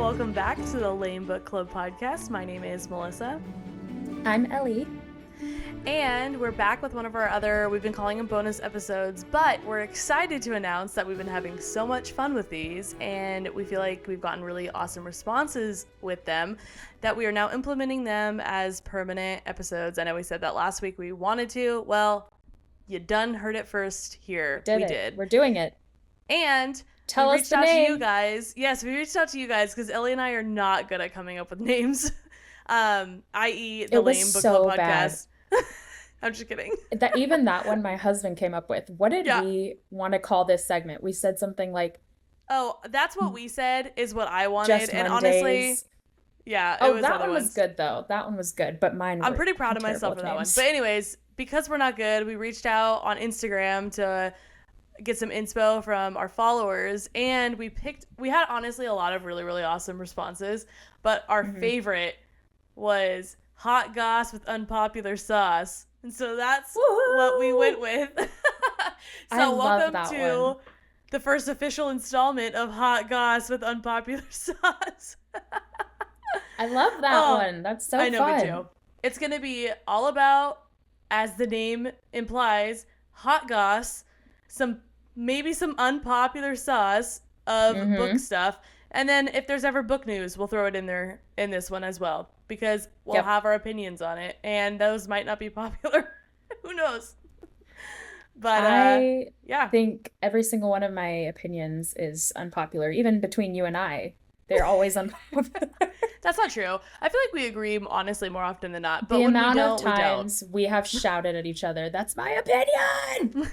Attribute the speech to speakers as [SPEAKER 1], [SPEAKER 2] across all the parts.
[SPEAKER 1] welcome back to the L.A.M.E Book Club podcast. My name is Melissa.
[SPEAKER 2] I'm Ellie.
[SPEAKER 1] And we're back with one of our other, we've been calling them bonus episodes, but we're excited to announce that we've been having so much fun with these, and we feel like we've gotten really awesome responses with them, that we are now implementing them as permanent episodes. I know we said that last week we wanted to. Well, you done heard it first here. We did.
[SPEAKER 2] We're doing it.
[SPEAKER 1] And
[SPEAKER 2] Tell us the name.
[SPEAKER 1] to you guys. Yes, we reached out to you guys because Ellie and I are not good at coming up with names. I.e. the L.A.M.E Book Club podcast. I'm just kidding.
[SPEAKER 2] Even that one my husband came up with. What did we want to call this segment? We said something like,
[SPEAKER 1] oh, that's what we said is what I wanted.
[SPEAKER 2] Just
[SPEAKER 1] and
[SPEAKER 2] Mondays.
[SPEAKER 1] Honestly, yeah.
[SPEAKER 2] That one was good though. That one was good, but mine
[SPEAKER 1] I'm pretty proud of myself for that one. But anyways, because we're not good, we reached out on Instagram to get some inspo from our followers, and we had honestly a lot of really, really awesome responses, but our favorite was Hot Goss with Unpopular Sauce. And so that's what we went with. So welcome to the first official installment of Hot Goss with Unpopular Sauce.
[SPEAKER 2] I love that one. That's so fun.
[SPEAKER 1] I know, me too. It's going to be all about, as the name implies, hot goss, maybe some unpopular sauce of book stuff. And then if there's ever book news, we'll throw it in there in this one as well, because we'll have our opinions on it, and those might not be popular. Who knows? But
[SPEAKER 2] I think every single one of my opinions is unpopular, even between you and I. They're always unpopular.
[SPEAKER 1] That's not true. I feel like we agree, honestly, more often than not. But
[SPEAKER 2] the amount of times we have shouted at each other, that's my opinion!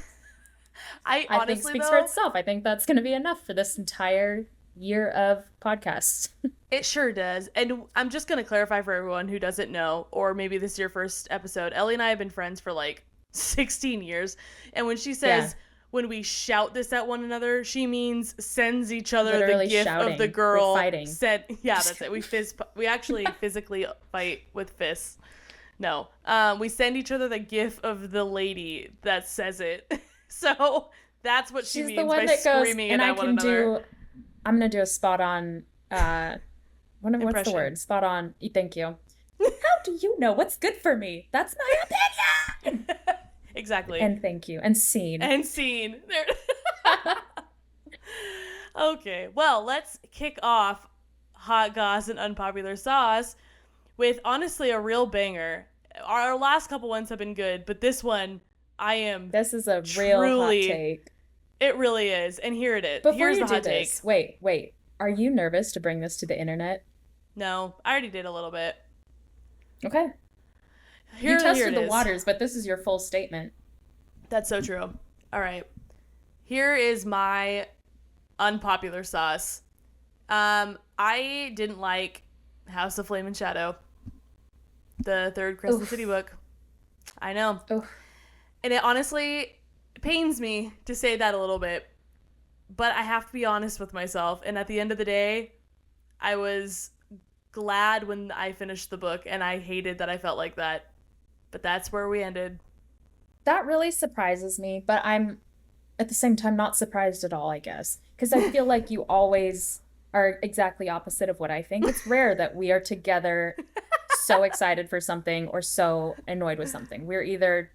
[SPEAKER 2] I honestly think speaks for itself. I think that's going to be enough for this entire year of podcasts.
[SPEAKER 1] It sure does. And I'm just going to clarify for everyone who doesn't know, or maybe this is your first episode. Ellie and I have been friends for like 16 years. And when she says, when we shout this at one another, she means sends each other literally the gif shouting. Of the girl.
[SPEAKER 2] We're fighting.
[SPEAKER 1] That's it. We actually physically fight with fists. No. We send each other the gif of the lady that says it. So that's what she means by screaming at one another.
[SPEAKER 2] I'm going to do a spot on, what's the word? Spot on. Thank you. How do you know what's good for me? That's my opinion.
[SPEAKER 1] Exactly.
[SPEAKER 2] And thank you. And scene.
[SPEAKER 1] There. Okay. Well, let's kick off Hot Goss and Unpopular Sauce with honestly a real banger. Our last couple ones have been good, but this one, this is a real hot take. It really is. And here it is. Here's the hot take.
[SPEAKER 2] Wait. Are you nervous to bring this to the internet?
[SPEAKER 1] No, I already did a little bit.
[SPEAKER 2] Okay. You tested the waters, but this is your full statement.
[SPEAKER 1] That's so true. All right. Here is my unpopular sauce. I didn't like House of Flame and Shadow, the third Crescent City book. I know. Oof. And it honestly pains me to say that a little bit, but I have to be honest with myself. And at the end of the day, I was glad when I finished the book, and I hated that I felt like that. But that's where we ended.
[SPEAKER 2] That really surprises me, but I'm at the same time not surprised at all, I guess. Because I feel like you always are exactly opposite of what I think. It's rare that we are together so excited for something or so annoyed with something. We're either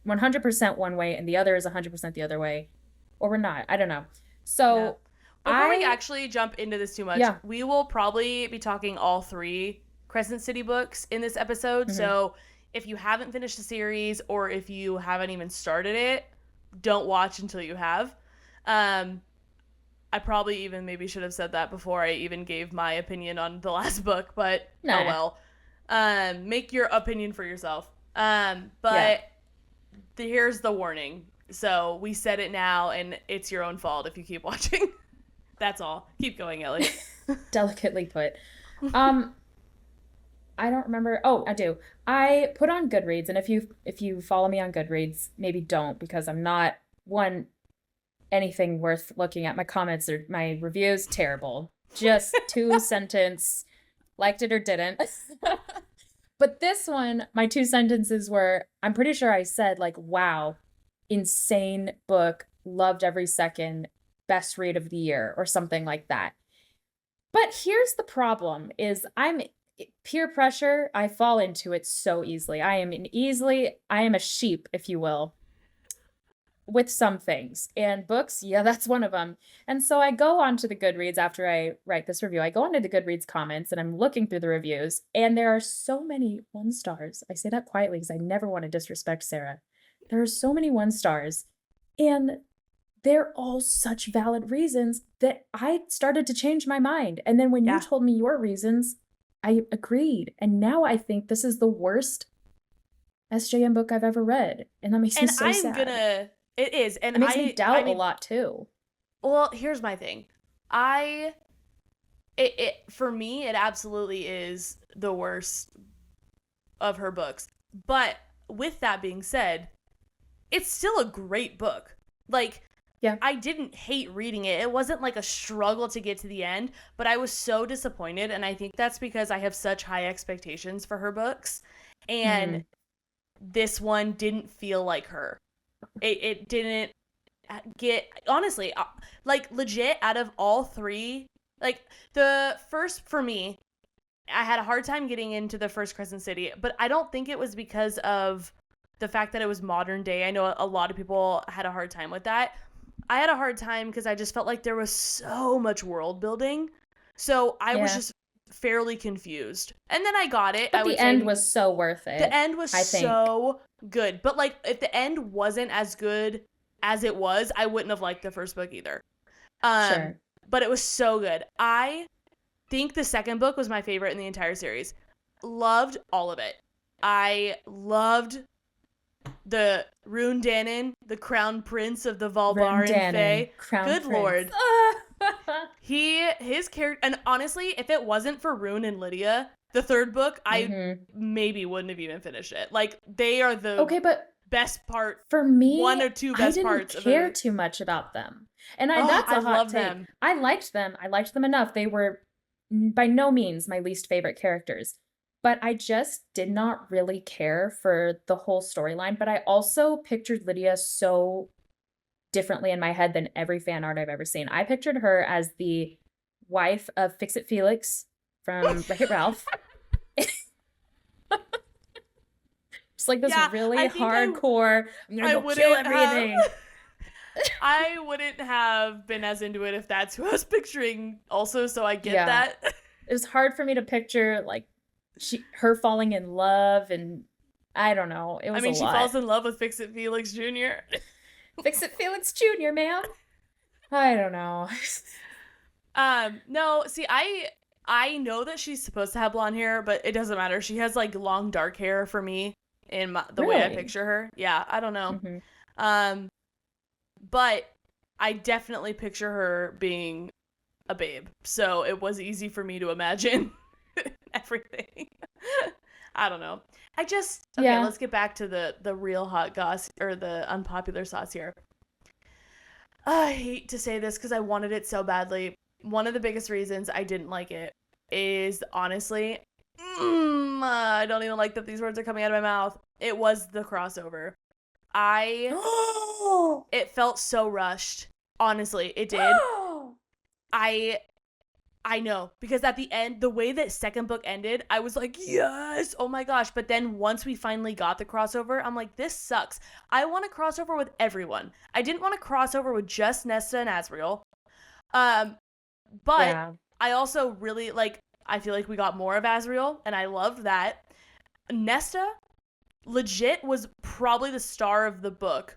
[SPEAKER 2] 100% one way and the other is 100% the other way, or we're not. I don't know. So
[SPEAKER 1] before we actually jump into this too much, we will probably be talking all three Crescent City books in this episode. So if you haven't finished the series, or if you haven't even started it, don't watch until you have. I probably even maybe should have said that before I even gave my opinion on the last book, but oh well. Make your opinion for yourself. Here's the warning. So we said it now, and it's your own fault if you keep watching. That's all. Keep going, Ellie.
[SPEAKER 2] Delicately put. I don't remember. Oh, I do. I put on Goodreads, and if you follow me on Goodreads, maybe don't, because I'm not anything worth looking at. My comments or my reviews, terrible. Just 2-sentence, liked it or didn't. But this one, my 2 sentences were, I'm pretty sure I said like, wow, insane book, loved every second, best read of the year, or something like that. But here's the problem is I'm peer pressure, I fall into it so easily. I am a sheep, if you will, with some things. And books, yeah, that's one of them. And so I go onto the Goodreads after I write this review. I go onto the Goodreads comments and I'm looking through the reviews, and there are so many 1 stars. I say that quietly because I never want to disrespect Sarah. There are so many 1 stars, and they're all such valid reasons that I started to change my mind. And then when you told me your reasons, I agreed. And now I think this is the worst SJM book I've ever read. And that makes me so sad.
[SPEAKER 1] It is. And
[SPEAKER 2] it makes me doubt a lot too.
[SPEAKER 1] Well, here's my thing. For me, it absolutely is the worst of her books. But with that being said, it's still a great book. Like, yeah, I didn't hate reading it. It wasn't like a struggle to get to the end, but I was so disappointed. And I think that's because I have such high expectations for her books. And this one didn't feel like her. It didn't get, honestly, like legit out of all three, like the first, for me, I had a hard time getting into the first Crescent City, but I don't think it was because of the fact that it was modern day. I know a lot of people had a hard time with that. I had a hard time because I just felt like there was so much world building. So I was just fairly confused. And then I got it.
[SPEAKER 2] But the end was so worth it.
[SPEAKER 1] The end was so good. But like, if the end wasn't as good as it was, I wouldn't have liked the first book either. Sure. But it was so good. I think the second book was my favorite in the entire series. Loved all of it. I loved the Ruhn, the crown prince of the Valbarian Fae. Good lord. His character, and honestly, if it wasn't for Ruhn and Lydia, the third book, I maybe wouldn't have even finished it. Like, they are the best part.
[SPEAKER 2] For me,
[SPEAKER 1] one or two best parts.
[SPEAKER 2] I didn't care too much about them. And that's a hot take. Them. I liked them. I liked them enough. They were by no means my least favorite characters. But I just did not really care for the whole storyline. But I also pictured Lydia so differently in my head than every fan art I've ever seen. I pictured her as the wife of Fix-It Felix from Wreck-It Ralph. Just like this really hardcore, I'm gonna go kill everything.
[SPEAKER 1] I wouldn't have been as into it if that's who I was picturing also, so I get that.
[SPEAKER 2] It was hard for me to picture, like, her falling in love, and I don't know. It was
[SPEAKER 1] she falls in love with Fix-It Felix Jr.
[SPEAKER 2] Fix-It Felix Jr., man. I don't know.
[SPEAKER 1] No, see, I know that she's supposed to have blonde hair, but it doesn't matter. She has like long dark hair for me in the way I picture her. Yeah, I don't know. But I definitely picture her being a babe, so it was easy for me to imagine everything. I don't know. Let's get back to the real hot goss, or the unpopular sauce here. I hate to say this because I wanted it so badly. One of the biggest reasons I didn't like it is, honestly, I don't even like that these words are coming out of my mouth. It was the crossover. It felt so rushed. Honestly, it did. I know, because at the end, the way that second book ended, I was like, yes, oh my gosh. But then once we finally got the crossover, I'm like, this sucks. I want a crossover with everyone. I didn't want a crossover with just Nesta and Asriel. But I also really, I feel like we got more of Asriel, and I loved that. Nesta legit was probably the star of the book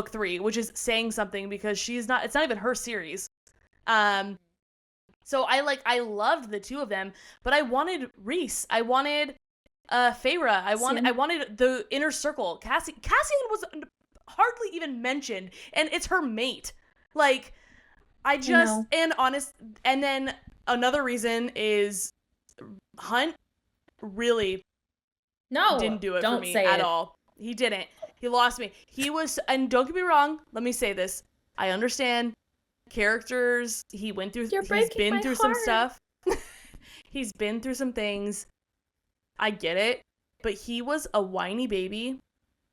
[SPEAKER 1] 3, which is saying something because it's not even her series. So I loved the two of them, but I wanted Rhys. I wanted Feyre. I wanted the inner circle. Cassian was hardly even mentioned, and it's her mate. Like, and then another reason is Hunt really didn't do it for me at all. He didn't. He lost me. He was, and don't get me wrong, let me say this. I understand characters. He's been through some stuff. He's been through some things. I get it. But he was a whiny baby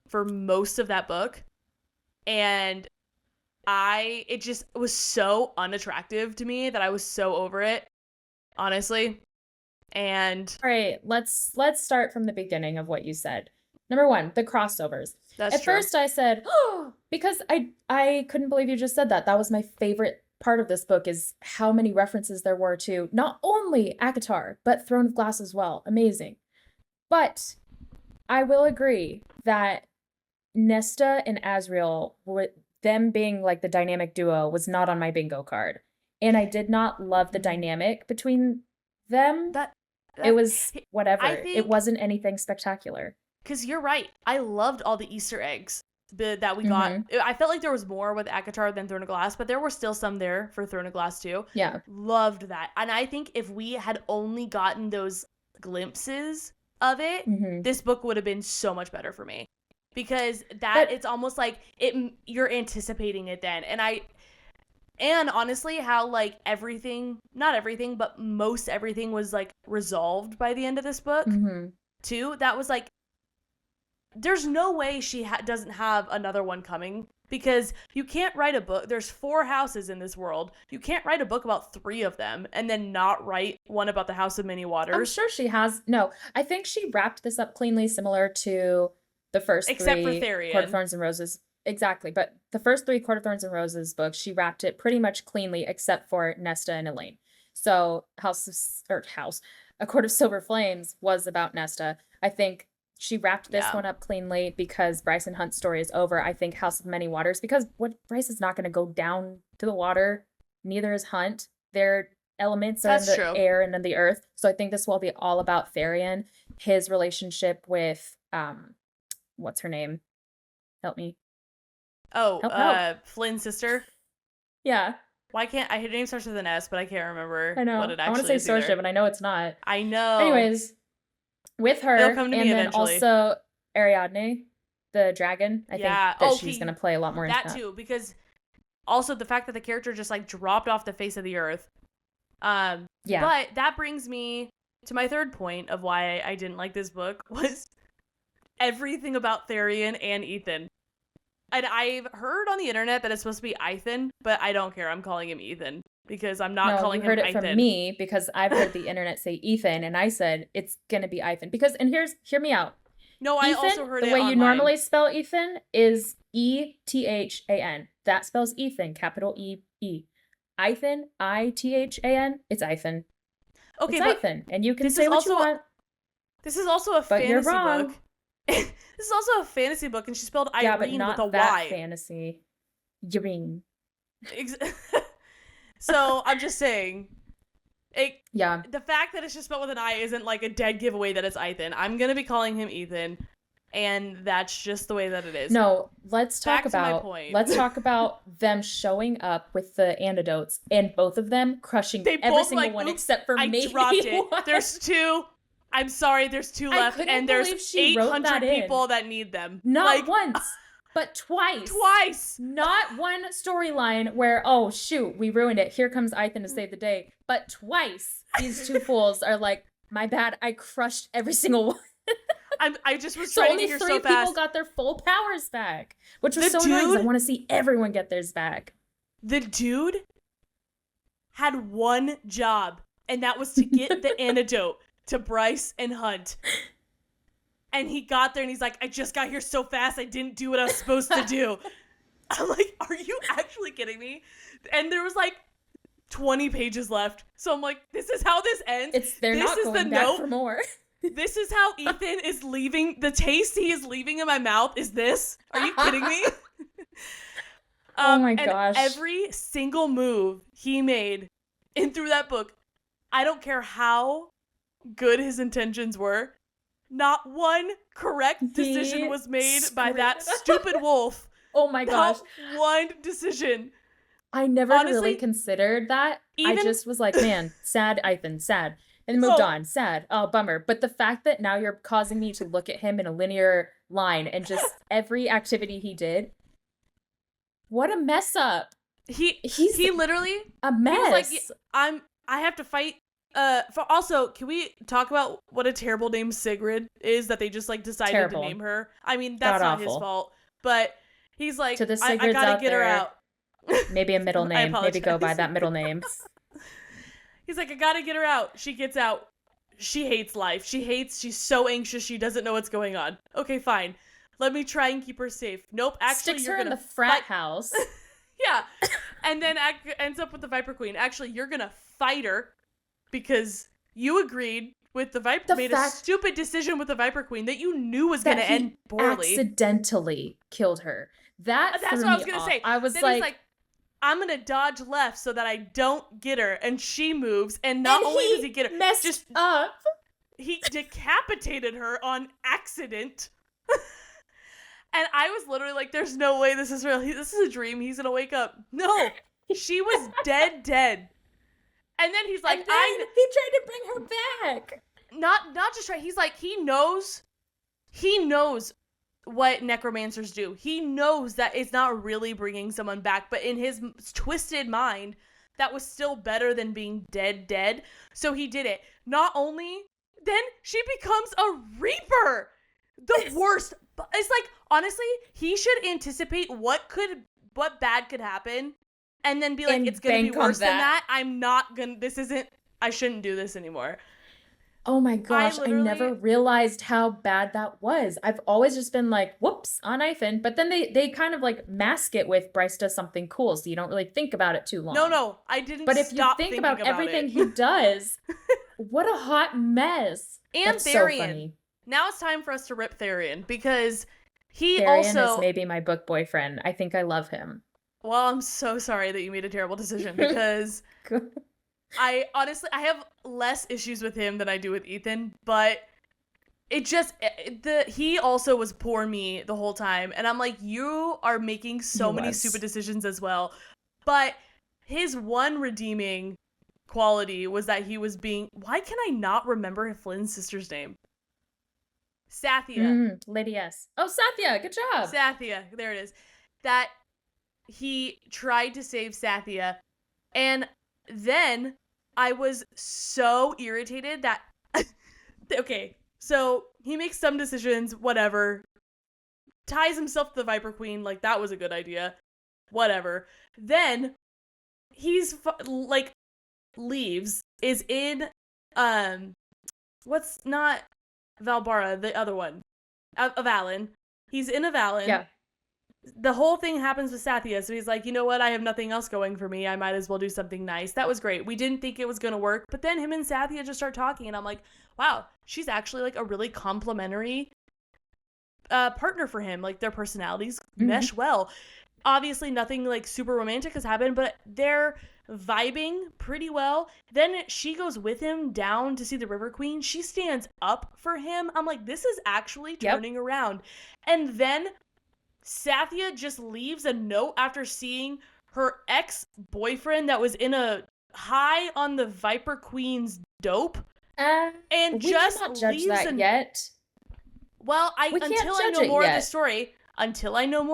[SPEAKER 1] for most of that book. And it just was so unattractive to me that I was so over it. honestly. And
[SPEAKER 2] all right, let's start from the beginning of what you said. Number one, the crossovers.
[SPEAKER 1] that's
[SPEAKER 2] At
[SPEAKER 1] true.
[SPEAKER 2] first I said, oh, because I couldn't believe you just said that. That was my favorite part of this book, is how many references there were to not only ACOTAR, but Throne of Glass as well. Amazing. But I will agree that Nesta and Asriel, them being like the dynamic duo, was not on my bingo card. And I did not love the dynamic between them. It was whatever. It wasn't anything spectacular.
[SPEAKER 1] Because you're right. I loved all the Easter eggs that we got. I felt like there was more with ACOTAR than Throne of Glass, but there were still some there for Throne of Glass too.
[SPEAKER 2] Yeah.
[SPEAKER 1] Loved that. And I think if we had only gotten those glimpses of it, this book would have been so much better for me. Because it's almost like you're anticipating it then. And honestly, how like everything, not everything, but most everything was like resolved by the end of this book too. That was like, there's no way she doesn't have another one coming, because you can't write a book. There's 4 houses in this world. You can't write a book about 3 of them and then not write one about the House of Many Waters.
[SPEAKER 2] I'm sure she has. No, I think she wrapped this up cleanly, similar to the first
[SPEAKER 1] except
[SPEAKER 2] 3
[SPEAKER 1] for Tharion.
[SPEAKER 2] Court of Thorns and Roses. Exactly. But the first 3 Court of Thorns and Roses books, she wrapped it pretty much cleanly, except for Nesta and Elaine. So A Court of Silver Flames was about Nesta. I think she wrapped this one up cleanly because Bryce and Hunt's story is over. I think House of Many Waters, because Bryce is not going to go down to the water. Neither is Hunt. Their elements are in the air and in the earth. So I think this will be all about Tharion, his relationship with, what's her name? Help me.
[SPEAKER 1] Oh, Flynn's sister?
[SPEAKER 2] Yeah.
[SPEAKER 1] Why can't her name starts with an S, but I can't remember
[SPEAKER 2] I know.
[SPEAKER 1] what it actually is.
[SPEAKER 2] I want to say Sorsha, but I know it's not.
[SPEAKER 1] I know.
[SPEAKER 2] Anyways, with her,
[SPEAKER 1] it'll come to
[SPEAKER 2] and
[SPEAKER 1] me
[SPEAKER 2] then
[SPEAKER 1] eventually.
[SPEAKER 2] Also Ariadne, the dragon. I think that she's going to play a lot more into that.
[SPEAKER 1] That too, because also the fact that the character just like dropped off the face of the earth. Yeah. But that brings me to my third point of why I didn't like this book, was everything about Tharion and Ithan. And I've heard on the internet that it's supposed to be Ithan, but I don't care. I'm calling him Ithan because I'm not calling him Ithan. No, you heard it
[SPEAKER 2] from me because I've heard the internet say Ithan, and I said it's gonna be Ithan because. And hear me out.
[SPEAKER 1] No, I also heard it
[SPEAKER 2] the way
[SPEAKER 1] online.
[SPEAKER 2] You normally spell Ithan is Ethan. That spells Ethan, capital E. Ithan, Ithan. It's Ithan.
[SPEAKER 1] Okay,
[SPEAKER 2] it's Ithan, and you can say what you want.
[SPEAKER 1] This is also a fantasy book. This is also a fantasy book, and she spelled Irene with a Y.
[SPEAKER 2] That fantasy. Irene.
[SPEAKER 1] So I'm just saying.
[SPEAKER 2] Yeah.
[SPEAKER 1] The fact that it's just spelled with an I isn't like a dead giveaway that it's Ithan. I'm gonna be calling him Ithan, and that's just the way that it is.
[SPEAKER 2] No, let's talk about them showing up with the antidotes, and both of them crushing every single one except for maybe
[SPEAKER 1] dropped it.
[SPEAKER 2] one.
[SPEAKER 1] There's 2. I'm sorry, there's 2 left, and there's 800 people that need them.
[SPEAKER 2] Not once, but twice.
[SPEAKER 1] Twice!
[SPEAKER 2] Not one storyline where, oh shoot, we ruined it. Here comes Ithan to save the day. But twice, these 2 fools are like, my bad, I crushed every single one.
[SPEAKER 1] I just was trying to get here so fast.
[SPEAKER 2] Only 3 people got their full powers back, which was so nice. I want to see everyone get theirs back.
[SPEAKER 1] The dude had one job, and that was to get the antidote to Bryce and Hunt. And he got there and he's like, I just got here so fast, I didn't do what I was supposed to do. I'm like, are you actually kidding me? And there was like 20 pages left. So I'm like, this is how this ends.
[SPEAKER 2] They're not going back for more.
[SPEAKER 1] This is how Ithan is leaving. The taste he is leaving in my mouth is this. Are you kidding me?
[SPEAKER 2] Oh my gosh.
[SPEAKER 1] And every single move he made in through that book, I don't care how good his intentions were, not one correct decision was made by that stupid wolf.
[SPEAKER 2] Oh my gosh.
[SPEAKER 1] Not one decision.
[SPEAKER 2] I never really considered that. I just was like, man, sad Ithan, sad. And moved on, sad. Oh, bummer. But the fact that now you're causing me to look at him in a linear line and just every activity he did, what a mess up.
[SPEAKER 1] He literally
[SPEAKER 2] a mess.
[SPEAKER 1] He was like, I have to fight. Also, can we talk about what a terrible name Sigrid is that they just like decided to name her? I mean, that's not his fault, but he's like,
[SPEAKER 2] to the Sigrids
[SPEAKER 1] I gotta
[SPEAKER 2] out
[SPEAKER 1] get her
[SPEAKER 2] there,
[SPEAKER 1] out.
[SPEAKER 2] Maybe a middle name. Maybe go by that middle name.
[SPEAKER 1] He's like, I gotta get her out. She gets out. She hates life. She's so anxious. She doesn't know what's going on. Okay, fine. Let me try and keep her safe. Nope, actually,
[SPEAKER 2] Sticks
[SPEAKER 1] you're
[SPEAKER 2] her
[SPEAKER 1] gonna
[SPEAKER 2] in the frat house.
[SPEAKER 1] Yeah. And then ends up with the Viper Queen. Actually, you're gonna fight her because you agreed with the Viper, made a stupid decision with the Viper Queen that you knew was gonna end poorly.
[SPEAKER 2] Accidentally killed her. That's what I was gonna say. I was
[SPEAKER 1] then he's like, I'm gonna dodge left so that I don't get her, and she moves, and not only does he get her,
[SPEAKER 2] messed up.
[SPEAKER 1] He decapitated her on accident. And I was literally like, there's no way this is real. This is a dream. He's gonna wake up. No, she was dead. And then he's like,
[SPEAKER 2] he tried to bring her back.
[SPEAKER 1] Not just try. He's like, he knows what necromancers do. He knows that it's not really bringing someone back, but in his twisted mind, that was still better than being dead. So he did it. Not only, then she becomes a reaper. The worst. It's like, honestly, he should anticipate what bad could happen, and then be like, it's gonna be worse than that. I shouldn't do this anymore.
[SPEAKER 2] Oh my gosh, I never realized how bad that was. I've always just been like, whoops, on Ithan, but then they kind of like mask it with Bryce does something cool, so you don't really think about it too long.
[SPEAKER 1] No, I didn't.
[SPEAKER 2] But if you think about everything he does, what a hot mess.
[SPEAKER 1] And
[SPEAKER 2] that's
[SPEAKER 1] Tharion.
[SPEAKER 2] So funny.
[SPEAKER 1] Now it's time for us to rip Tharion, because
[SPEAKER 2] Tharion is maybe my book boyfriend. I think I love him.
[SPEAKER 1] Well, I'm so sorry that you made a terrible decision, because I have less issues with him than I do with Ithan, but he also was poor me the whole time, and I'm like, you are making so many stupid decisions as well. But his one redeeming quality was that he was being, why can I not remember Flynn's sister's name? Sathya.
[SPEAKER 2] Lady S. Oh, Sathya, good job.
[SPEAKER 1] Sathya, there it is. That he tried to save Sathya, and then I was so irritated that okay, so he makes some decisions, whatever, ties himself to the Viper Queen, like that was a good idea, whatever. Then he's leaves, is in what's not Valbara, the other one, Avalon. He's in Avalon.
[SPEAKER 2] Yeah.
[SPEAKER 1] The whole thing happens with Sathya, so he's like, you know what, I have nothing else going for me, I might as well do something nice. That was great. We didn't think it was gonna work, but then him and Sathya just start talking, and I'm like, wow, she's actually like a really complimentary partner for him. Like, their personalities mesh well. Obviously nothing like super romantic has happened, but they're vibing pretty well. Then she goes with him down to see the River Queen. She stands up for him. I'm like, this is actually turning around. And then Sathya just leaves a note after seeing her ex-boyfriend that was in a high on the Viper Queen's dope. And
[SPEAKER 2] we
[SPEAKER 1] just
[SPEAKER 2] cannot judge
[SPEAKER 1] leaves
[SPEAKER 2] that yet.
[SPEAKER 1] Well, until I know more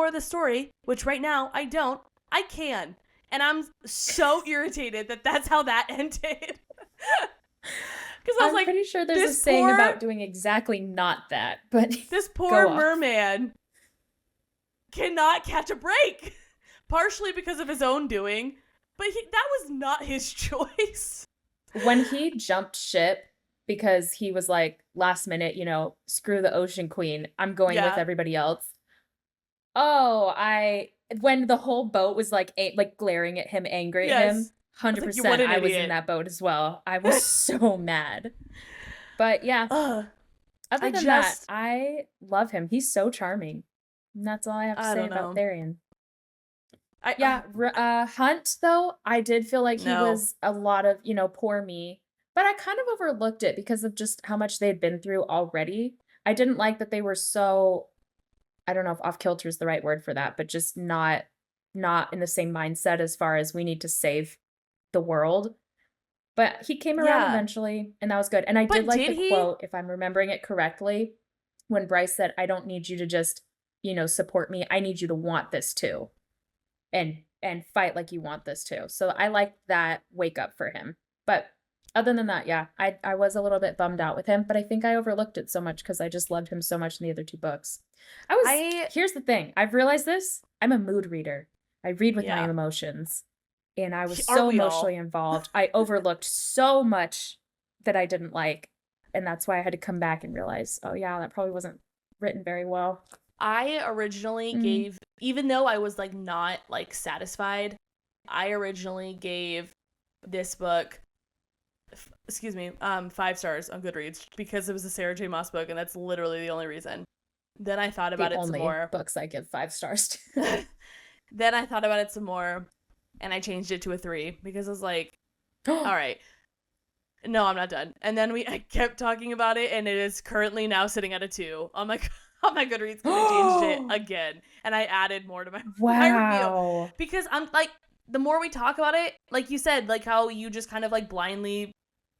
[SPEAKER 1] of the story, which right now I don't, I can. And I'm so irritated that that's how that ended. Because I was like,
[SPEAKER 2] pretty sure there's a saying about doing exactly not that, but
[SPEAKER 1] this poor merman cannot catch a break, partially because of his own doing, but that was not his choice.
[SPEAKER 2] When he jumped ship because he was like, last minute, screw the Ocean Queen, I'm going with everybody else. When the whole boat was like glaring at him, angry at him, 100% I was in that boat as well. I was so mad. But yeah, other than that, I love him. He's so charming. And that's all I have to say about Tharion. Hunt, though, I did feel like he was a lot of, poor me. But I kind of overlooked it because of just how much they'd been through already. I didn't like that they were so, I don't know if off-kilter is the right word for that, but just not in the same mindset as far as we need to save the world. But he came around eventually, and that was good. And I did like the quote, if I'm remembering it correctly, when Bryce said, I don't need you to just support me. I need you to want this too. And fight like you want this too. So I like that wake up for him. But other than that, I was a little bit bummed out with him, but I think I overlooked it so much because I just loved him so much in the other two books. Here's the thing. I've realized this. I'm a mood reader. I read with my emotions. and I was
[SPEAKER 1] Aren't
[SPEAKER 2] so
[SPEAKER 1] we all?
[SPEAKER 2] emotionally involved. I overlooked so much that I didn't like, and that's why I had to come back and realize, oh yeah, that probably wasn't written very well.
[SPEAKER 1] I originally
[SPEAKER 2] Mm.
[SPEAKER 1] gave, even though I was like not like satisfied, I originally gave this book, 5 stars on Goodreads because it was a Sarah J. Maas book, and that's literally the only reason. Then I thought
[SPEAKER 2] The
[SPEAKER 1] about it some
[SPEAKER 2] only
[SPEAKER 1] more.
[SPEAKER 2] books I give 5 stars to.
[SPEAKER 1] Then I thought about it some more, and I changed it to a 3 because I was like, all right, no, I'm not done. And then I kept talking about it, and it is currently now sitting at a 2 on my on my Goodreads because I changed it again, and I added more to my review
[SPEAKER 2] Wow.
[SPEAKER 1] because I'm like, the more we talk about it, like you said, like how you just kind of like blindly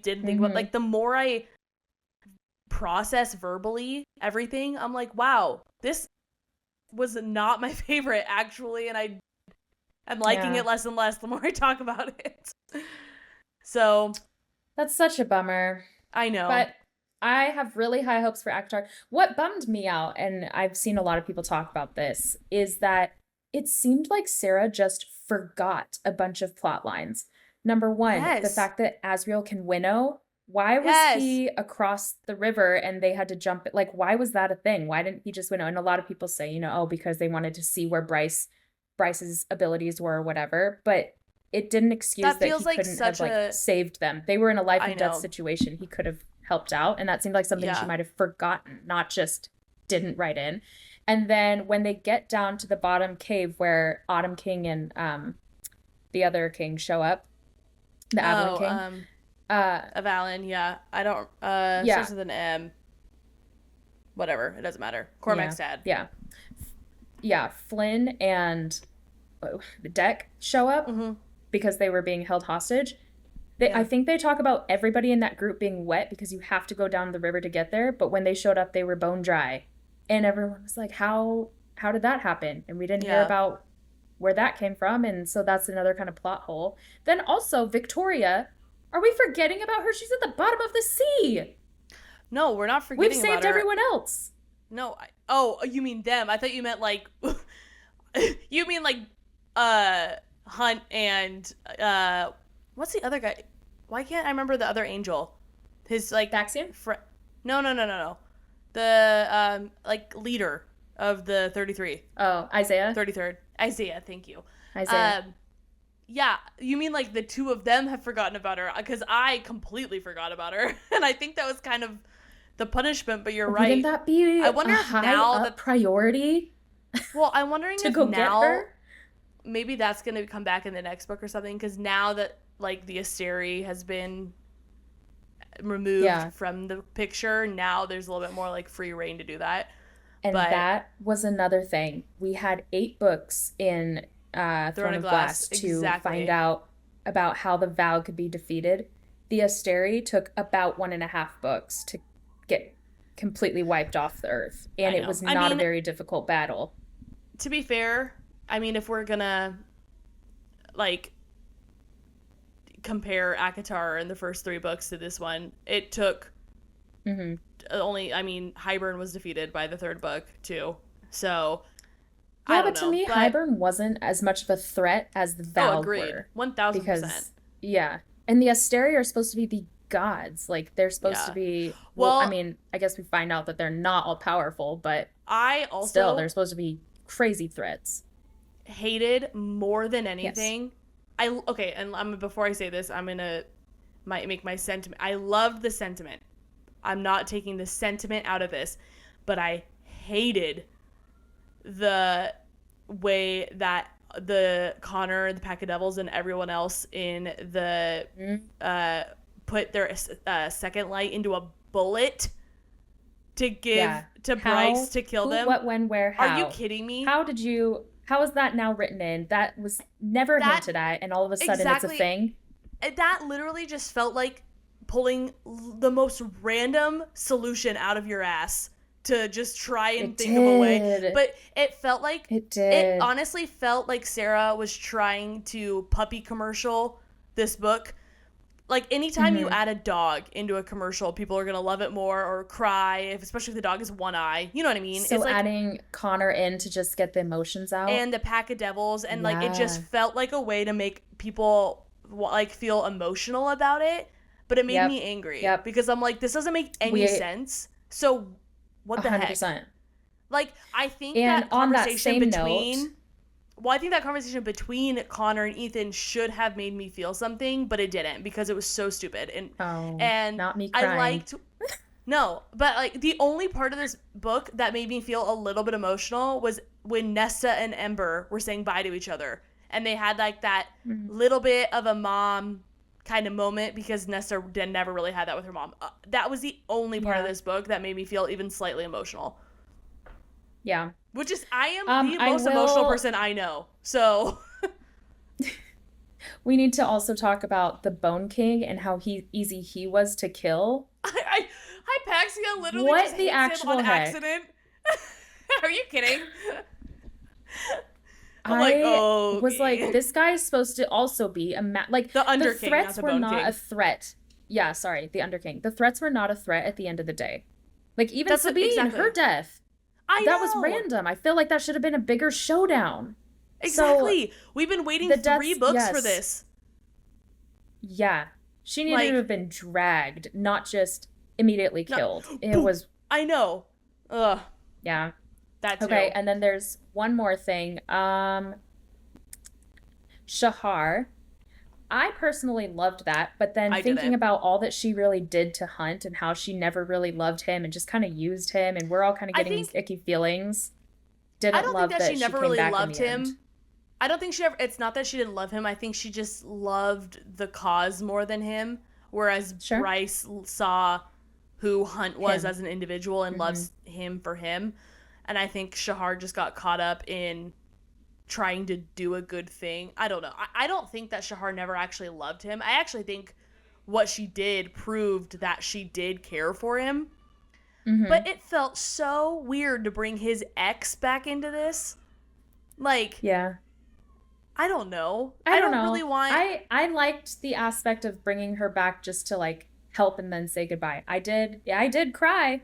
[SPEAKER 1] didn't think about,
[SPEAKER 2] Mhm.
[SPEAKER 1] like the more I process verbally everything, I'm like, wow, this was not my favorite actually, and I'm liking
[SPEAKER 2] Yeah.
[SPEAKER 1] it less and less the more I talk about it. So
[SPEAKER 2] That's such a bummer.
[SPEAKER 1] I know.
[SPEAKER 2] But I have really high hopes for Akatar. What bummed me out, and I've seen a lot of people talk about this, is that it seemed like Sarah just forgot a bunch of plot lines. Number one, the
[SPEAKER 1] Yes.
[SPEAKER 2] fact that Asriel can winnow. Why was
[SPEAKER 1] Yes.
[SPEAKER 2] he across the river and they had to jump it? Like, why was that a thing? Why didn't he just winnow? And a lot of people say, oh, because they wanted to see where Bryce's abilities were or whatever. But it didn't excuse
[SPEAKER 1] That
[SPEAKER 2] that
[SPEAKER 1] feels
[SPEAKER 2] he
[SPEAKER 1] like
[SPEAKER 2] couldn't have
[SPEAKER 1] such a
[SPEAKER 2] saved them. They were in a life
[SPEAKER 1] I
[SPEAKER 2] and death
[SPEAKER 1] know.
[SPEAKER 2] situation. He could have helped out, and that seemed like something she
[SPEAKER 1] Yeah.
[SPEAKER 2] might have forgotten, not just didn't write in. And then when they get down to the bottom cave where Autumn King and the other king show up, the Avalon King.
[SPEAKER 1] Avalon, yeah. I don't
[SPEAKER 2] Yeah,
[SPEAKER 1] starts with an M. Whatever, it doesn't matter. Cormac's dad.
[SPEAKER 2] yeah. Flynn and the Deck show up
[SPEAKER 1] Mm-hmm.
[SPEAKER 2] because they were being held hostage.
[SPEAKER 1] Yeah.
[SPEAKER 2] I think they talk about everybody in that group being wet because you have to go down the river to get there. But when they showed up, they were bone dry, and everyone was like, "How did that happen?" And we didn't hear
[SPEAKER 1] Yeah.
[SPEAKER 2] about where that came from, and so that's another kind of plot hole. Then also Victoria, are we forgetting about her? She's at the bottom of the sea.
[SPEAKER 1] No, we're not
[SPEAKER 2] We've
[SPEAKER 1] forgetting about
[SPEAKER 2] saved
[SPEAKER 1] her.
[SPEAKER 2] everyone else.
[SPEAKER 1] No, oh, you mean them. I thought you meant like you mean like Hunt and what's the other guy? Why can't I remember the other angel? His like
[SPEAKER 2] Daxian?
[SPEAKER 1] No. The like leader of the 33.
[SPEAKER 2] Oh, Isaiah.
[SPEAKER 1] 33rd. Isaiah, thank you.
[SPEAKER 2] Isaiah.
[SPEAKER 1] Yeah, you mean like the two of them have forgotten about her, because I completely forgot about her. And I think that was kind of the punishment, but you're right.
[SPEAKER 2] Wouldn't that be
[SPEAKER 1] I wonder
[SPEAKER 2] a
[SPEAKER 1] if
[SPEAKER 2] high
[SPEAKER 1] now
[SPEAKER 2] up
[SPEAKER 1] that
[SPEAKER 2] priority
[SPEAKER 1] well, I'm wondering
[SPEAKER 2] to
[SPEAKER 1] if
[SPEAKER 2] go
[SPEAKER 1] now
[SPEAKER 2] get her?
[SPEAKER 1] maybe that's going to come back in the next book or something, because now that like the Asteri has been removed from the picture, now there's a little bit more like free reign to do that.
[SPEAKER 2] And that was another thing. We had 8 books in Throne of Glass to find out about how the vow could be defeated. The Asteri took about 1.5 books to get completely wiped off the earth. And it was not a very difficult battle.
[SPEAKER 1] To be fair, I mean, if we're gonna like compare ACOTAR in the first 3 books to this one, it took only, I mean, Hybern was defeated by the 3rd book too. So
[SPEAKER 2] yeah, but to me, Hybern wasn't as much of a threat as the Vow were.
[SPEAKER 1] 1000%.
[SPEAKER 2] Because and the Asteri are supposed to be the gods. Like, they're supposed to be. Well, I mean, I guess we find out that they're not all powerful, but still, they're supposed to be crazy threats.
[SPEAKER 1] Hated more than anything. And before I say this, I'm gonna make my sentiment. I loved the sentiment. I'm not taking the sentiment out of this, but I hated the way that the Connor, the Pack of Devils, and everyone else in the put their second light into a bullet to give to Bryce to kill them.
[SPEAKER 2] What, when, where, how?
[SPEAKER 1] Are you kidding me?
[SPEAKER 2] How is that now written in? That was never hinted at, and all of a sudden it's a thing.
[SPEAKER 1] That literally just felt like pulling the most random solution out of your ass to just try and think of a way. But it felt like it honestly felt like Sarah was trying to puppy commercial this book. like anytime you add a dog into a commercial, people are gonna love it more or cry, especially if the dog has one eye. You know what I mean?
[SPEAKER 2] So
[SPEAKER 1] it's like,
[SPEAKER 2] adding Connor in to just get the emotions out.
[SPEAKER 1] and the pack of devils, and like it just felt like a way to make people like feel emotional about it, but it made me angry because I'm like, this doesn't make any sense. So what the
[SPEAKER 2] 100%.
[SPEAKER 1] heck? Like, I think
[SPEAKER 2] and
[SPEAKER 1] that conversation
[SPEAKER 2] note,
[SPEAKER 1] I think that conversation between Connor and Ithan should have made me feel something, but it didn't because it was so stupid. And
[SPEAKER 2] not me crying.
[SPEAKER 1] I liked no, but like the only part of this book that made me feel a little bit emotional was when Nesta and Ember were saying bye to each other, and they had like that little bit of a mom kind of moment because Nesta never really had that with her mom. That was the only part of this book that made me feel even slightly emotional.
[SPEAKER 2] Yeah.
[SPEAKER 1] Which is, I am the most emotional person I know. So.
[SPEAKER 2] We need to also talk about the Bone King and how easy he was to kill.
[SPEAKER 1] Hypaxia literally
[SPEAKER 2] what
[SPEAKER 1] just
[SPEAKER 2] the
[SPEAKER 1] hates
[SPEAKER 2] actual
[SPEAKER 1] him on
[SPEAKER 2] heck?
[SPEAKER 1] accident. Are you kidding?
[SPEAKER 2] I was like, this guy is supposed to also be like
[SPEAKER 1] the Under
[SPEAKER 2] the
[SPEAKER 1] King,
[SPEAKER 2] threats
[SPEAKER 1] not the
[SPEAKER 2] were
[SPEAKER 1] Bone
[SPEAKER 2] not
[SPEAKER 1] King.
[SPEAKER 2] a threat. Yeah, sorry, the Under King. The threats were not a threat at the end of the day. Like even Sabine, her death. That was random. I feel like that should have been a bigger showdown.
[SPEAKER 1] Exactly. So, we've been waiting 3 books for this.
[SPEAKER 2] Yeah. She needed to have been dragged, not just immediately killed. It was...
[SPEAKER 1] I know. Ugh.
[SPEAKER 2] Yeah.
[SPEAKER 1] That too.
[SPEAKER 2] Okay, and then there's one more thing. Shahar. I personally loved that, but then thinking about all that she really did to Hunt and how she never really loved him and just kind of used him, and we're all kind of getting these icky feelings. I don't think that she never really loved him.
[SPEAKER 1] I don't think she ever. It's not that she didn't love him. I think she just loved the cause more than him. Whereas Bryce saw who Hunt was as an individual and loves him for him. And I think Shahar just got caught up in trying to do a good thing. I don't know. I don't think that Shahar never actually loved him. I actually think what she did proved that she did care for him. But it felt so weird to bring his ex back into this. Like, I don't know. I don't know. Really want...
[SPEAKER 2] I liked the aspect of bringing her back just to like help and then say goodbye. I did cry.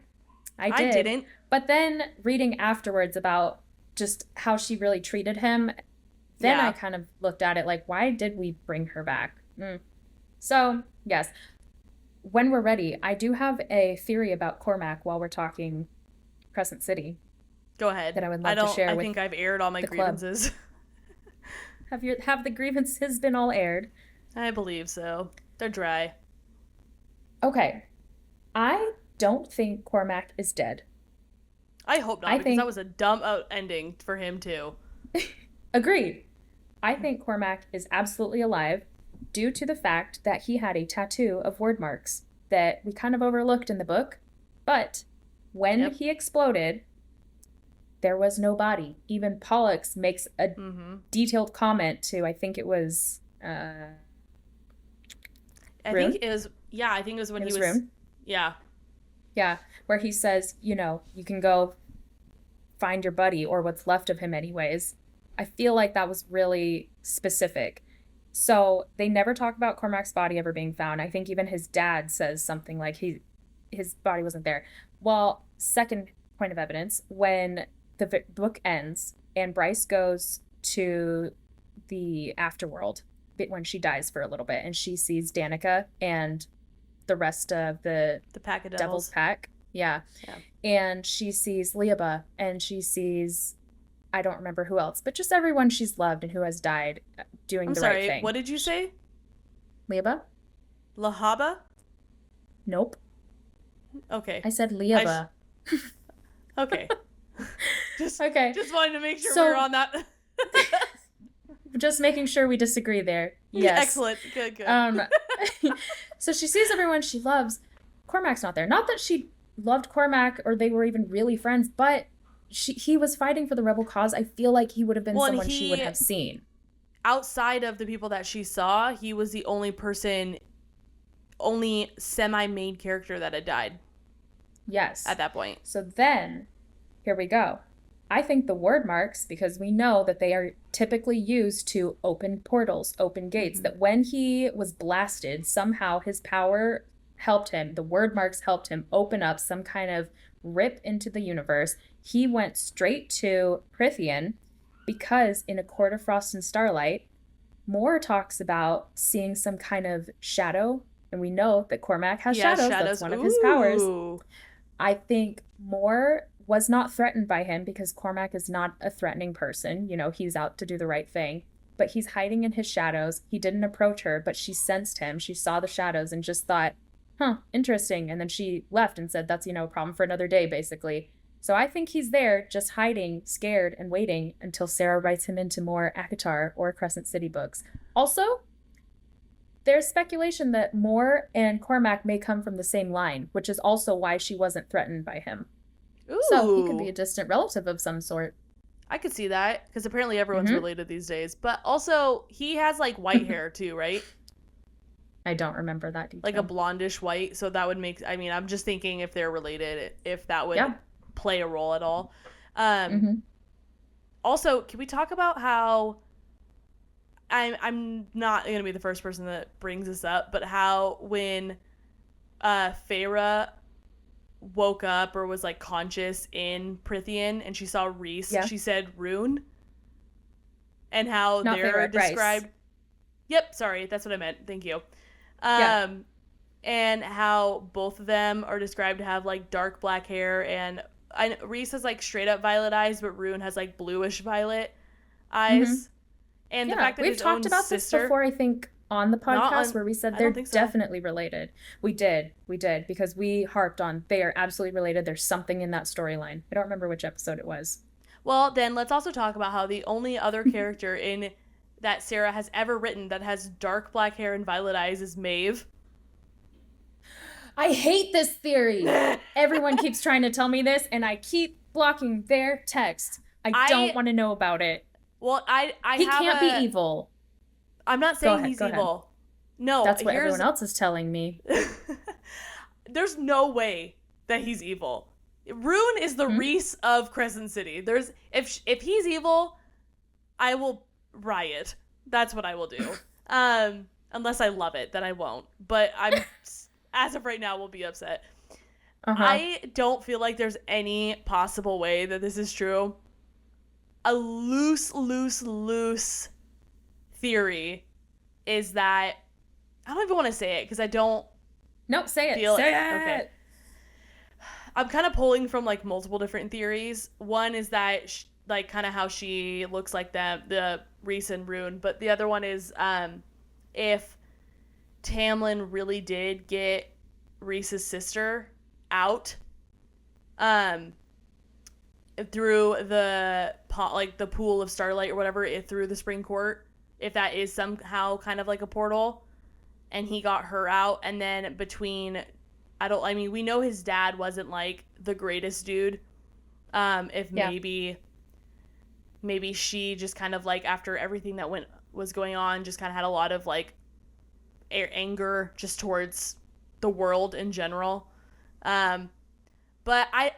[SPEAKER 2] I didn't. But then reading afterwards about just how she really treated him, then I kind of looked at it like, why did we bring her back? So, yes. When we're ready, I do have a theory about Cormac while we're talking Crescent City.
[SPEAKER 1] Go ahead.
[SPEAKER 2] That I would love to share with
[SPEAKER 1] I think I've aired all my grievances.
[SPEAKER 2] Have the grievances been all aired?
[SPEAKER 1] I believe so. They're dry.
[SPEAKER 2] Okay. I don't think Cormac is dead.
[SPEAKER 1] I hope not, because that was a dumb ending for him, too.
[SPEAKER 2] Agreed. I think Cormac is absolutely alive due to the fact that he had a tattoo of word marks that we kind of overlooked in the book. But when he exploded, there was no body. Even Pollux makes a detailed comment to, I think it was...
[SPEAKER 1] I think it was when he was...
[SPEAKER 2] Ruhn?
[SPEAKER 1] Yeah.
[SPEAKER 2] Yeah, where he says, you can go find your buddy or what's left of him anyways. I feel like that was really specific. So they never talk about Cormac's body ever being found. I think even his dad says something like his body wasn't there. Well, second point of evidence, when the book ends and Bryce goes to the afterworld when she dies for a little bit and she sees Danica and the rest of the
[SPEAKER 1] pack of
[SPEAKER 2] devil's pack. Yeah. And she sees Liaba and she sees, I don't remember who else, but just everyone she's loved and who has died doing the right thing.
[SPEAKER 1] What did you say?
[SPEAKER 2] Liaba?
[SPEAKER 1] Lahaba?
[SPEAKER 2] Nope.
[SPEAKER 1] Okay.
[SPEAKER 2] I said Liaba.
[SPEAKER 1] Okay. Just wanted to make sure we were on that.
[SPEAKER 2] Just making sure we disagree there. Yes.
[SPEAKER 1] Excellent. Good.
[SPEAKER 2] So she sees everyone she loves. Cormac's not there. Not that she loved Cormac or they were even really friends, but he was fighting for the rebel cause. I feel like he would have been someone she would have seen.
[SPEAKER 1] Outside of the people that she saw, he was the only semi-main character that had died.
[SPEAKER 2] Yes.
[SPEAKER 1] At that point.
[SPEAKER 2] So then, here we go. I think the word marks, because we know that they are typically used to open portals, open gates, that when he was blasted, somehow his power helped him. The word marks helped him open up some kind of rip into the universe. He went straight to Prithian because in A Court of Frost and Starlight, Moore talks about seeing some kind of shadow. And we know that Cormac has shadows. That's one of his powers. I think Moore was not threatened by him because Cormac is not a threatening person. You know, he's out to do the right thing. But he's hiding in his shadows. He didn't approach her, but she sensed him. She saw the shadows and just thought, interesting. And then she left and said, that's, a problem for another day, basically. So I think he's there just hiding, scared, and waiting until Sarah writes him into more ACOTAR or Crescent City books. Also, there's speculation that Moore and Cormac may come from the same line, which is also why she wasn't threatened by him. Ooh. So he could be a distant relative of some sort.
[SPEAKER 1] I could see that, because apparently everyone's related these days. But also, he has, like, white hair, too, right?
[SPEAKER 2] I don't remember that detail.
[SPEAKER 1] Like a blondish white, so that would make... I mean, I'm just thinking if they're related, if that would play a role at all. Also, can we talk about how... I'm not going to be the first person that brings this up, but how when Feyre woke up or was like conscious in Prithian and she saw Rhys, she said Ruhn, and how
[SPEAKER 2] not
[SPEAKER 1] they're
[SPEAKER 2] Feyre,
[SPEAKER 1] described.
[SPEAKER 2] Bryce.
[SPEAKER 1] Yep, sorry, that's what I meant. Thank you. And how both of them are described to have like dark black hair, and Rhys has like straight up violet eyes, but Ruhn has like bluish violet eyes. And the fact that
[SPEAKER 2] we've talked about this before, I think, on the podcast where we said they're definitely related. We did, because we harped on they are absolutely related. There's something in that storyline. I don't remember which episode it was.
[SPEAKER 1] Well, then let's also talk about how the only other character in that Sarah has ever written that has dark black hair and violet eyes is Maeve.
[SPEAKER 2] I hate this theory. Everyone keeps trying to tell me this, and I keep blocking their text. I don't want to know about it.
[SPEAKER 1] Well,
[SPEAKER 2] he can't be evil.
[SPEAKER 1] I'm not saying he's evil. No,
[SPEAKER 2] that's what everyone else is telling me.
[SPEAKER 1] There's no way that he's evil. Ruhn is the Rhys of Crescent City. If he's evil, I will riot. That's what I will do. Unless I love it, then I won't. But I'm as of right now will be upset. I don't feel like there's any possible way that this is true. A loose theory is that I don't even want to say it because I don't.
[SPEAKER 2] Nope, say it. Say it.
[SPEAKER 1] Okay. I'm kind of pulling from like multiple different theories. One is that like kind of how she looks like them, the Rhys and Ruhn, but the other one is if Tamlin really did get Rhys's sister out through the pool of starlight or whatever, through the spring court, if that is somehow kind of like a portal, and he got her out, and then we know his dad wasn't like the greatest dude. Maybe she just kind of like after everything that was going on, just kind of had a lot of like anger just towards the world in general. But I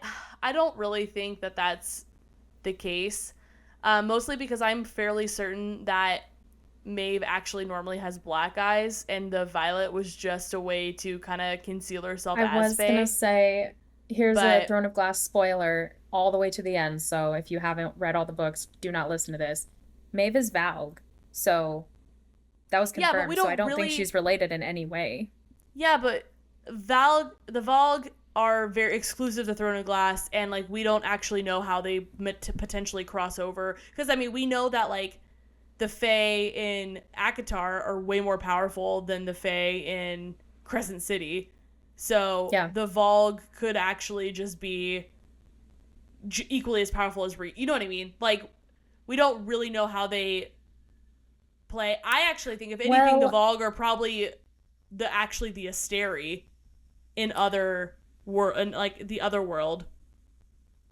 [SPEAKER 1] don't really think that that's the case, mostly because I'm fairly certain that Maeve actually normally has black eyes, and the violet was just a way to kind of conceal herself as Faye.
[SPEAKER 2] I was going to say, here's a Throne of Glass spoiler all the way to the end, so if you haven't read all the books, do not listen to this. Maeve is Valg, so that was confirmed, so I don't think she's related in any way. Yeah,
[SPEAKER 1] but the Valg are very exclusive to Throne of Glass, and like we don't actually know how they meant to potentially cross over, because I mean we know that like the Fae in ACOTAR are way more powerful than the Fae in Crescent City, so the Valg could actually just be equally as powerful as you know what I mean, like we don't really know how they play. I actually think if anything the Valg are probably the Asteri in other like the other world.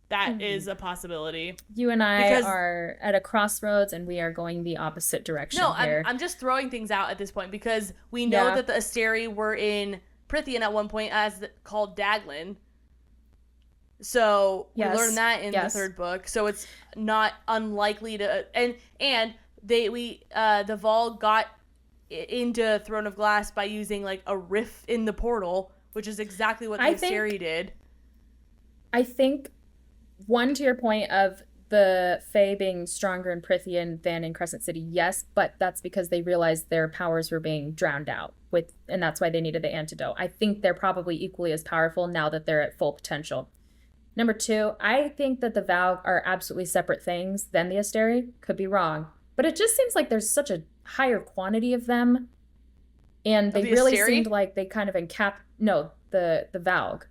[SPEAKER 1] That is a possibility.
[SPEAKER 2] You and I are at a crossroads, and we are going the opposite direction here.
[SPEAKER 1] I'm just throwing things out at this point because we know that the Asteri were in Prithian at one point as called Daglin. So we
[SPEAKER 2] Yes.
[SPEAKER 1] learned that in the
[SPEAKER 2] Yes.
[SPEAKER 1] third book. So it's not unlikely to and the Vol got into Throne of Glass by using like a rift in the portal, which is exactly what the Asteri did.
[SPEAKER 2] I think one, to your point of the Fae being stronger in Prythian than in Crescent City, yes, but that's because they realized their powers were being drowned out and that's why they needed the antidote. I think they're probably equally as powerful now that they're at full potential. Number two, I think that the Valg are absolutely separate things than the Asteri. Could be wrong. But it just seems like there's such a higher quantity of them. And they really seemed like they kind of the Valg.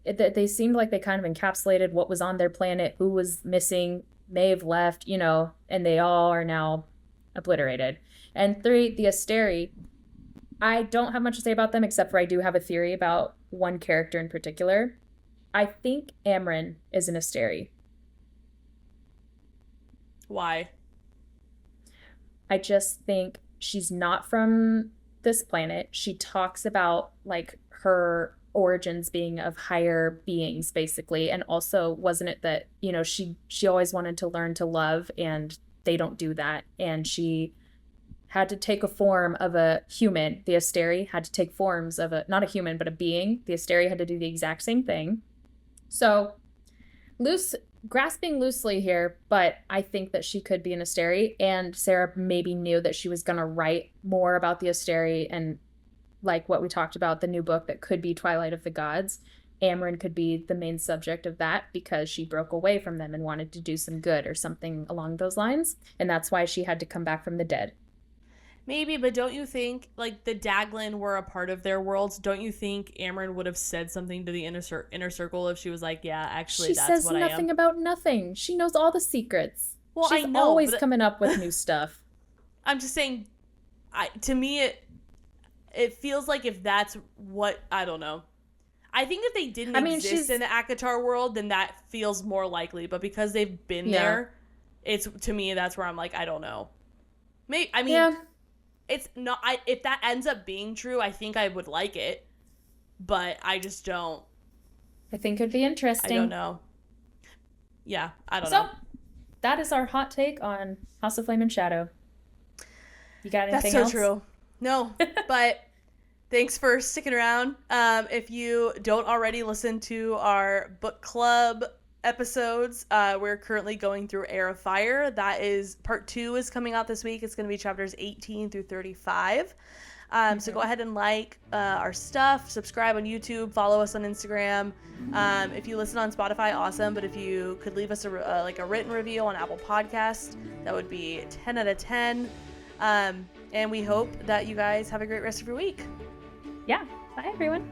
[SPEAKER 2] They seemed like they kind of encapsulated what was on their planet, who was missing, may have left, and they all are now obliterated. And three, the Asteri. I don't have much to say about them, except for I do have a theory about one character in particular. I think Amren is an Asteri.
[SPEAKER 1] Why?
[SPEAKER 2] I just think she's not from this planet. She talks about like her origins being of higher beings, basically. And also, wasn't it that, she always wanted to learn to love, and they don't do that. And she had to take a form of a human. The Asteri had to take forms of not a human, but a being. The Asteri had to do the exact same thing. So, grasping loosely here, but I think that she could be an Asteri, and Sarah maybe knew that she was going to write more about the Asteri, and like what we talked about, the new book that could be Twilight of the Gods. Amren could be the main subject of that because she broke away from them and wanted to do some good or something along those lines, and that's why she had to come back from the dead.
[SPEAKER 1] Maybe, but don't you think, like, the Daglin were a part of their worlds? Don't you think Amren would have said something to the inner circle if she was like, yeah, actually, that's what I am?
[SPEAKER 2] She says nothing about nothing. She knows all the secrets.
[SPEAKER 1] Well,
[SPEAKER 2] She's
[SPEAKER 1] I know,
[SPEAKER 2] always coming up with new stuff.
[SPEAKER 1] I'm just saying, to me, it feels like if that's what, I don't know. I think if they didn't exist in the ACOTAR world, then that feels more likely. But because they've been there, to me, that's where I'm like, I don't know. It's not. If that ends up being true, I think I would like it, but I just don't.
[SPEAKER 2] I think it'd be interesting.
[SPEAKER 1] I don't know. Yeah, I don't know.
[SPEAKER 2] So, that is our hot take on House of Flame and Shadow. You got anything
[SPEAKER 1] else?
[SPEAKER 2] else?
[SPEAKER 1] That's so true. No, but thanks for sticking around. If you don't already listen to our book club episodes, we're currently going through Heir of Fire. That is part 2 is coming out this week. It's going to be chapters 18 through 35. So go ahead and like our stuff, subscribe on YouTube, follow us on Instagram. If you listen on Spotify, awesome. But if you could leave us a written review on Apple Podcast, that would be 10 out of 10. And we hope that you guys have a great rest of your week.
[SPEAKER 2] Yeah. Bye, everyone.